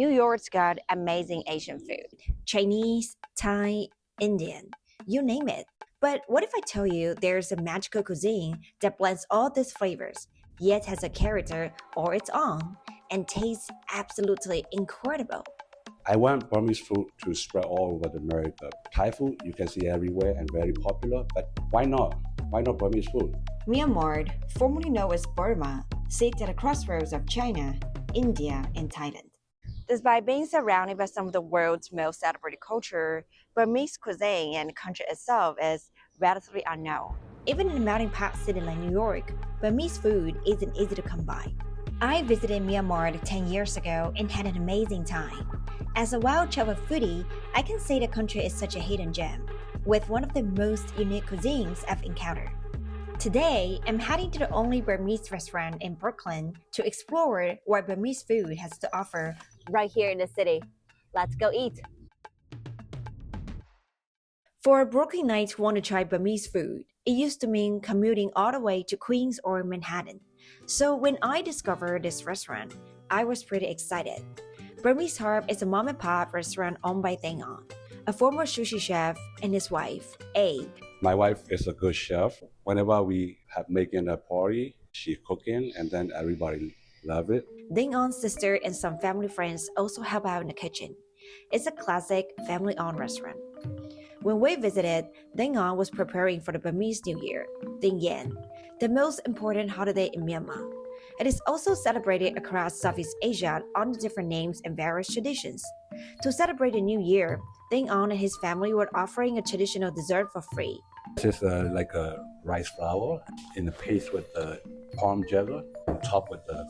New York's got amazing Asian food Chinese, Thai, Indian, you name it. But what if I tell you there's a magical cuisine that blends all these flavors, yet has a character all its own, and tastes absolutely incredible? I want Burmese food to spread all over America. Thai food you can see everywhere and very popular, but why not? Why not Burmese food? Myanmar, formerly known as Burma, sits at a crossroads of China, India, and Thailand. Despite being surrounded by some of the world's most celebrated culture, Burmese cuisine and the country itself is relatively unknown. Even in a melting pot city like New York, Burmese food isn't easy to come by. I visited Myanmar 10 years ago and had an amazing time. As a wild travel foodie, I can say the country is such a hidden gem, with one of the most unique cuisines I've encountered. Today, I'm heading to the only Burmese restaurant in Brooklyn to explore what Burmese food has to offer right here in the city. Let's go eat! For a Brooklynite who want to try Burmese food, it used to mean commuting all the way to Queens or Manhattan. So when I discovered this restaurant, I was pretty excited. Burmese Harp is a mom-and-pop restaurant owned by Thang On, a former sushi chef, and his wife, A. My wife is a good chef. Whenever we have making a party, she cooking and then everybody love it. Ding On's sister and some family friends also help out in the kitchen. It's a classic family-owned restaurant. When we visited, Ding On was preparing for the Burmese New Year, Ding Yen, the most important holiday in Myanmar. It is also celebrated across Southeast Asia under different names and various traditions. To celebrate the New Year, Ding On and his family were offering a traditional dessert for free. This is like a rice flour in a paste with the palm jelly on top with the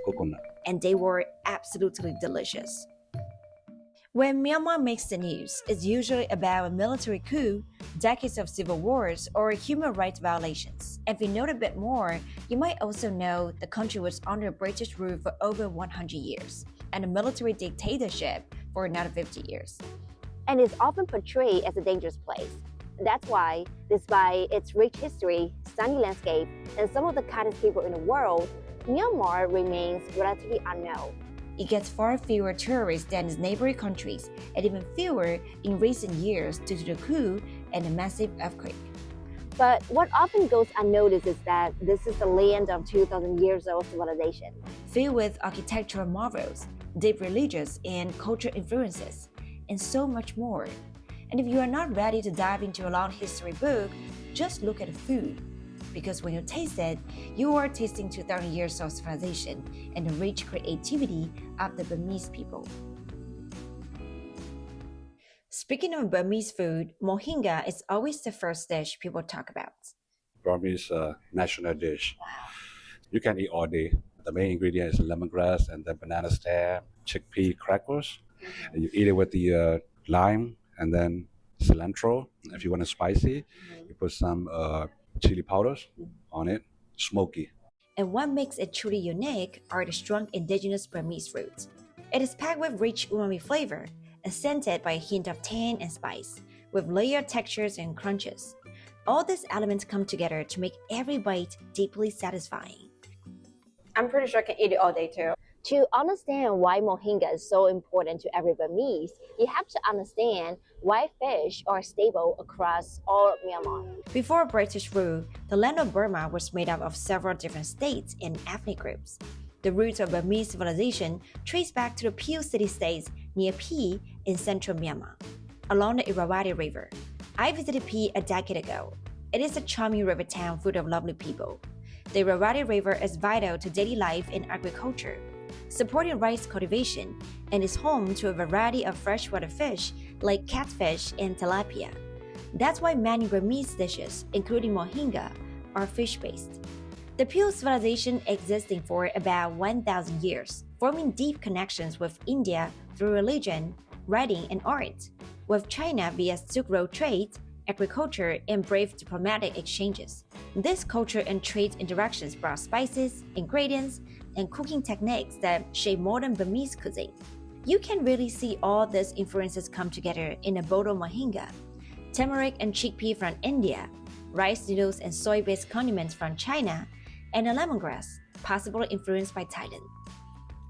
coconut. And they were absolutely delicious. When Myanmar makes the news, it's usually about a military coup, decades of civil wars, or human rights violations. If you know a bit more, you might also know the country was under British rule for over 100 years, and a military dictatorship for another 50 years. And is often portrayed as a dangerous place. That's why, despite its rich history, stunning landscape, and some of the kindest people in the world, Myanmar remains relatively unknown. It gets far fewer tourists than its neighboring countries, and even fewer in recent years due to the coup and a massive earthquake. But what often goes unnoticed is that this is the land of 2,000 years old civilization, filled with architectural marvels, deep religious and cultural influences, and so much more. And if you are not ready to dive into a long history book, just look at the food. Because when you taste it, you are tasting 2,000 years of civilization and the rich creativity of the Burmese people. Speaking of Burmese food, mohinga is always the first dish people talk about. Burmese national dish. You can eat all day. The main ingredient is lemongrass and then banana stem, chickpea crackers. And you eat it with the lime and then cilantro. If you want it spicy, you put some chili powders on it, smoky. And what makes it truly unique are the strong indigenous Burmese roots. It is packed with rich umami flavor, accented by a hint of tang and spice, with layered textures and crunches. All these elements come together to make every bite deeply satisfying. I'm pretty sure I can eat it all day too. To understand why mohinga is so important to every Burmese, you have to understand why fish are stable across all of Myanmar. Before British rule, the land of Burma was made up of several different states and ethnic groups. The roots of Burmese civilization trace back to the Peel city-states near Pea in central Myanmar, along the Irrawaddy River. I visited Pea a decade ago. It is a charming river town full of lovely people. The Irrawaddy River is vital to daily life and agriculture, supporting rice cultivation, and is home to a variety of freshwater fish like catfish and tilapia. That's why many Burmese dishes, including mohinga, are fish-based. The Peel civilization existing for about 1,000 years, forming deep connections with India through religion, writing, and art, with China via Silk Road trade, agriculture, and brave diplomatic exchanges. This culture and trade interactions brought spices, ingredients, and cooking techniques that shape modern Burmese cuisine. You can really see all these influences come together in a bowl of mohinga, turmeric and chickpea from India, rice noodles and soy-based condiments from China, and a lemongrass, possibly influenced by Thailand.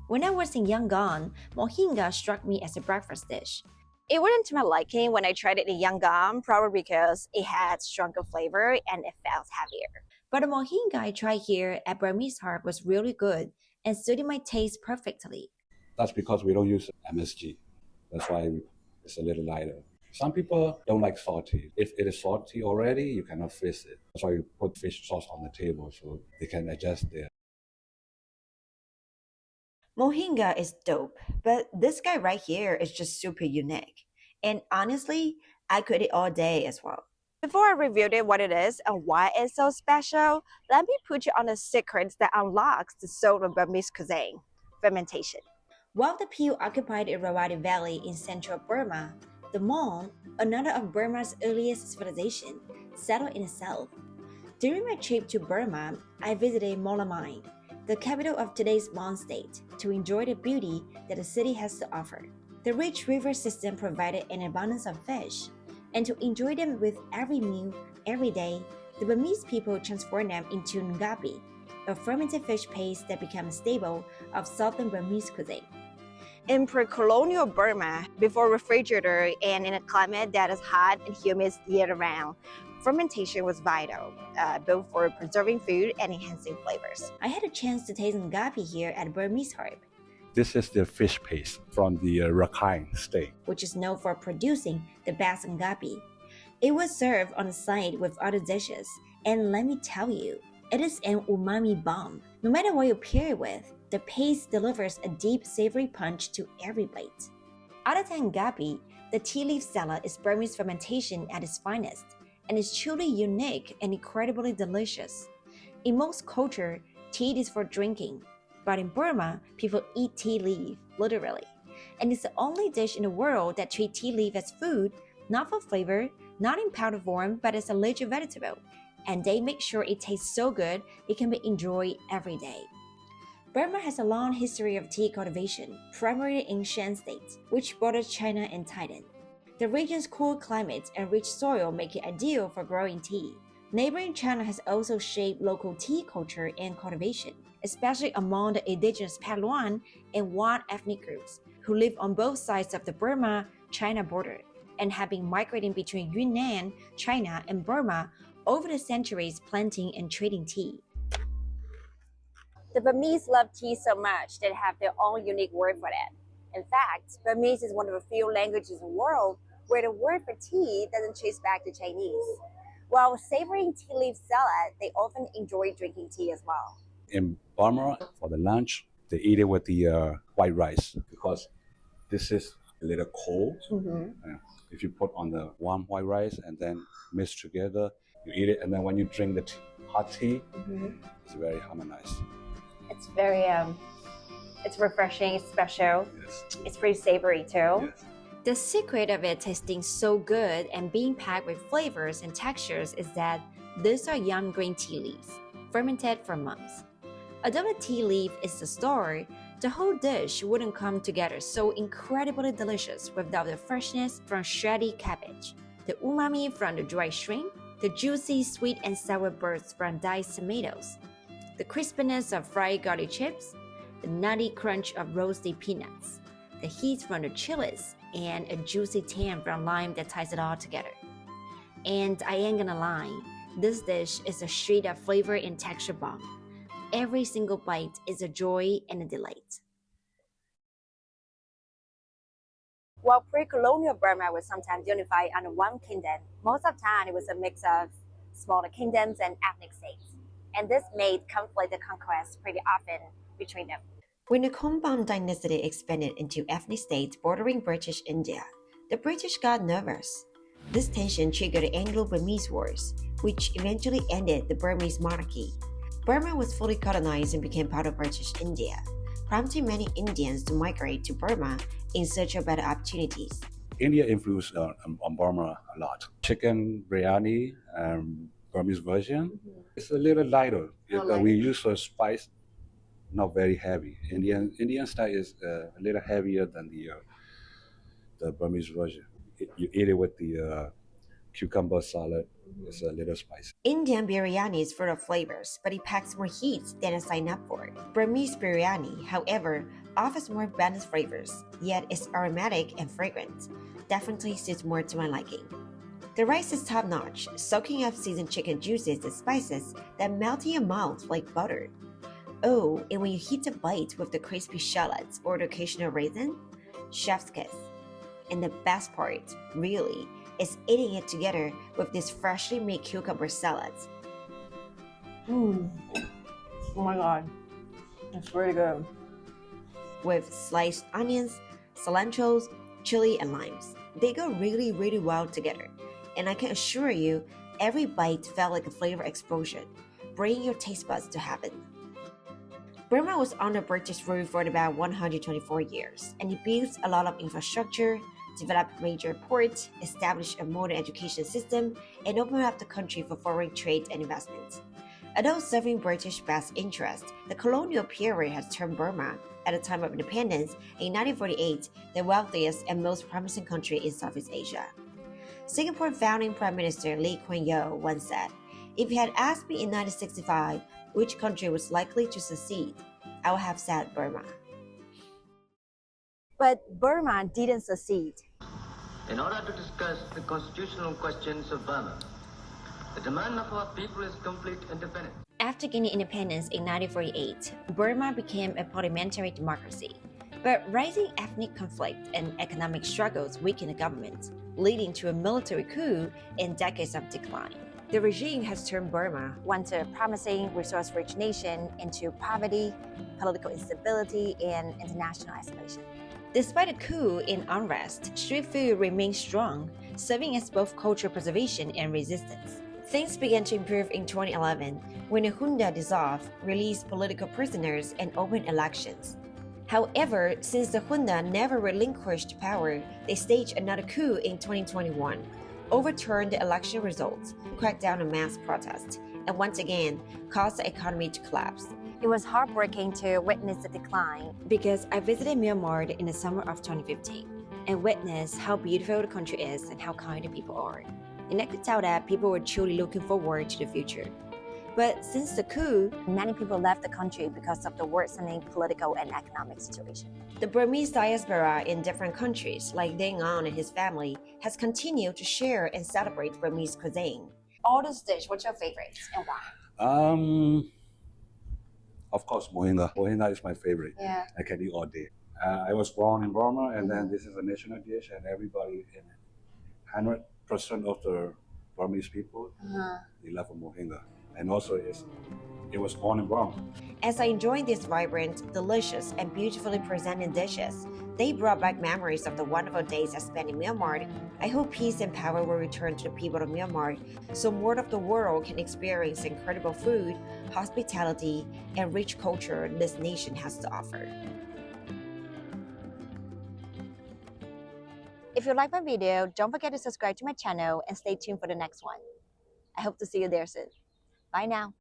When I was in Yangon, mohinga struck me as a breakfast dish. It wasn't to my liking when I tried it in Yangon, probably because it had stronger flavor and it felt heavier. But the mohinga I tried here at Burmese Harp was really good and suited my taste perfectly. That's because we don't use MSG. That's why it's a little lighter. Some people don't like salty. If it is salty already, you cannot fix it. That's why you put fish sauce on the table so they can adjust there. Mohinga is dope, but this guy right here is just super unique. And honestly, I could eat all day as well. Before I revealed it, what it is and why it's so special, let me put you on the secrets that unlocks the soul of Burmese cuisine: fermentation. While the Peel occupied Irrawaddy Valley in central Burma, the Hmong, another of Burma's earliest civilization, settled in the south. During my trip to Burma, I visited Molamine, the capital of today's Hmong state, to enjoy the beauty that the city has to offer. The rich river system provided an abundance of fish, and to enjoy them with every meal, every day, the Burmese people transformed them into ngapi, a fermented fish paste that became a staple of southern Burmese cuisine. In pre-colonial Burma, before refrigerator and in a climate that is hot and humid year-round, fermentation was vital, both for preserving food and enhancing flavors. I had a chance to taste ngapi here at Burmese Harp, This is the fish paste from the Rakhine state. which is known for producing the best ngapi. It was served on the side with other dishes, and let me tell you, it is an umami bomb. No matter what you pair it with, the paste delivers a deep savory punch to every bite. Other than ngapi, the tea leaf salad is Burmese fermentation at its finest, and is truly unique and incredibly delicious. In most cultures, tea is for drinking, but in Burma, people eat tea leaf, literally. And it's the only dish in the world that treats tea leaf as food, not for flavor, not in powder form, but as a legit vegetable. And they make sure it tastes so good it can be enjoyed every day. Burma has a long history of tea cultivation, primarily in Shan State, which borders China and Thailand. The region's cool climate and rich soil make it ideal for growing tea. Neighboring China has also shaped local tea culture and cultivation, especially among the indigenous Paluan and Wan ethnic groups who live on both sides of the Burma-China border and have been migrating between Yunnan, China, and Burma over the centuries planting and trading tea. The Burmese love tea so much they have their own unique word for that. In fact, Burmese is one of the few languages in the world where the word for tea doesn't trace back to Chinese. While savoring tea leaf salad, they often enjoy drinking tea as well. In Burma, for the lunch, they eat it with the white rice because this is a little cold. If you put on the warm white rice and then mix together, you eat it, and then when you drink the hot tea, it's very harmonized. It's very, it's refreshing, it's special. Yes. It's pretty savory too. Yes. The secret of it tasting so good and being packed with flavors and textures is that these are young green tea leaves, fermented for months. Although the tea leaf is the star, the whole dish wouldn't come together so incredibly delicious without the freshness from shredded cabbage, the umami from the dried shrimp, the juicy sweet and sour bursts from diced tomatoes, the crispiness of fried garlic chips, the nutty crunch of roasted peanuts, the heat from the chilies, and a juicy tang from lime that ties it all together. And I ain't gonna lie, this dish is a straight up flavor and texture bomb. Every single bite is a joy and a delight. While pre-colonial Burma was sometimes unified under one kingdom, most of the time it was a mix of smaller kingdoms and ethnic states. And this made conflict and conquest pretty often between them. When the Komban dynasty expanded into ethnic states bordering British India, the British got nervous. This tension triggered the Anglo-Burmese Wars, which eventually ended the Burmese monarchy. Burma was fully colonized and became part of British India, prompting many Indians to migrate to Burma in search of better opportunities. India influenced on Burma a lot. Chicken biryani, Burmese version, it's a little lighter. We use a spice, not very heavy. Indian style is a little heavier than the Burmese version. You eat it with the cucumber salad It's a little spicy. Indian biryani is full of flavors, but it packs more heat than I signed up for. Burmese biryani, however, offers more balanced flavors, yet it's aromatic and fragrant. Definitely suits more to my liking. The rice is top-notch, soaking up seasoned chicken juices and spices that melt in your mouth like butter. Oh, and when you hit a bite with the crispy shallots or the occasional raisin, chef's kiss. And the best part, really, is eating it together with these freshly made cucumber salads. Oh my god, it's really good. With sliced onions, cilantros, chili, and limes. They go really, really well together. And I can assure you, every bite felt like a flavor explosion, bringing your taste buds to heaven. Burma was under British rule for about 124 years, and it built a lot of infrastructure, developed major ports, established a modern education system, and opened up the country for foreign trade and investment. Although serving British best interest, the colonial period has turned Burma, at the time of independence in 1948, the wealthiest and most promising country in Southeast Asia. Singapore founding Prime Minister Lee Kuan Yew once said, "If you had asked me in 1965 which country was likely to succeed, I would have said Burma." But Burma didn't succeed. In order to discuss the constitutional questions of Burma, the demand of our people is complete independence. After gaining independence in 1948, Burma became a parliamentary democracy. But rising ethnic conflict and economic struggles weakened the government, leading to a military coup and decades of decline. The regime has turned Burma, once a promising, resource-rich nation, into poverty, political instability, and international isolation. Despite a coup and unrest, street food remains strong, serving as both cultural preservation and resistance. Things began to improve in 2011 when the junta dissolved, released political prisoners, and opened elections. However, since the junta never relinquished power, they staged another coup in 2021, overturned the election results, cracked down on mass protests, and once again caused the economy to collapse. It was heartbreaking to witness the decline. Because I visited Myanmar in the summer of 2015 and witnessed how beautiful the country is and how kind the people are. And I could tell that people were truly looking forward to the future. But since the coup, Many people left the country because of the worsening political and economic situation. the Burmese diaspora in different countries, like Deng An and his family, has continued to share and celebrate Burmese cuisine. All this dish, what's your favorite and why? Of course, mohinga. Mohinga is my favorite. Yeah. I can eat all day. I was born in Burma, and then this is a national dish, and everybody, 100% of the Burmese people, they love mohinga. And also, it was born in Burma. As I enjoyed these vibrant, delicious, and beautifully presented dishes, they brought back memories of the wonderful days I spent in Myanmar. I hope peace and power will return to the people of Myanmar so more of the world can experience the incredible food, hospitality, and rich culture this nation has to offer. If you like my video, don't forget to subscribe to my channel and stay tuned for the next one. I hope to see you there soon. Bye now.